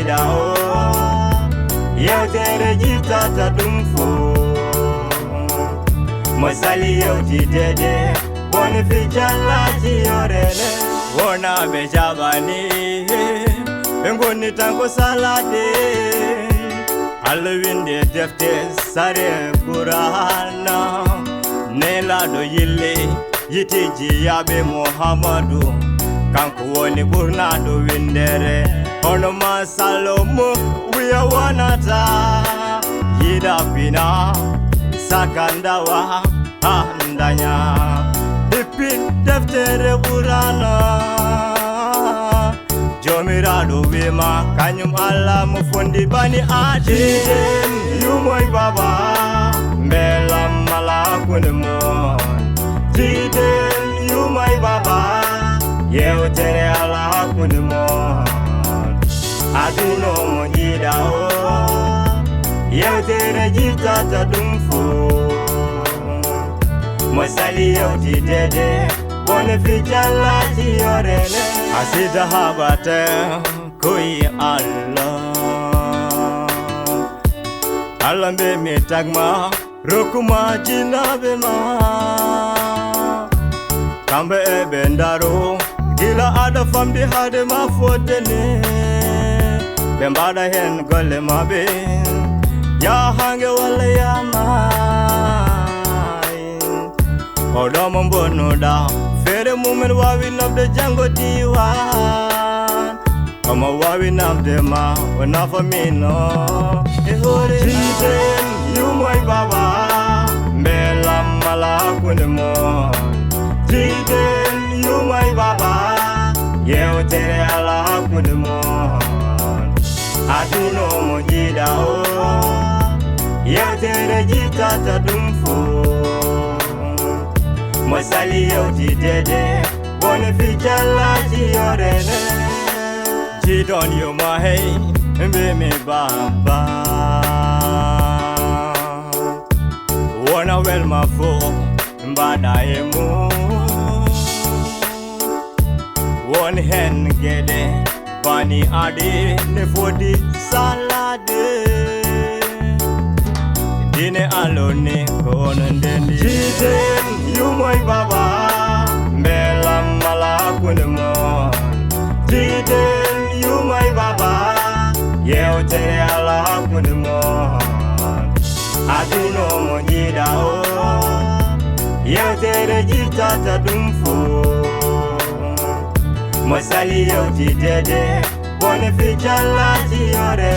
jidao yeutere jitata dumfu Masali yeutidede Boni fichala jiorele Wona bejabani Bengoni tanko salade Alwinde defte sare Qur'ana Nela do yille Yitiji yabe Muhammadu Kanku woni burnado windere Ono masalomu wiya wanata Yida pina Sakandawa andanya Dipi deftere Qur'ana Jomirado wima kanyum Allah mufundi bani Adam Yumoy baba Melam malakunimon Jiden yumoy baba Yeutere Allah kunimon Aduno mojidao Yeutere jitata dumfu Masali yeutidede Boni fichala jiorele Asida habate Kui Allah Allah be mitagma Rukuma jinabe ma Kambe bendaro Gila ada famdi hade ma fotene Bembada hen gole ma be Ya hange wale ya mai Odo mbono da Fere mumen wawi nabde jango diwan Oma wawi nabde ma Wana famino Ehore Jiden yumoy baba Mbela malakunimon Jiden yumoy baba Yeutere Allah kunimon Aduno mojidao Yeutere jitata dumfu Masali yeutidede Boni fichala jiorele Jidon yumahey Mbimi baba Wona wel mafo Mbada emu Won hen gede Bani adi Nefodi salade Dine alone konondeni Jiden yumoy baba Mbela malakunimon Jiden yumoy baba Yeutere Allah kunimon Aduno mojidao Yeutere jitata dumfu Masali yeutidede Boni fichala jiore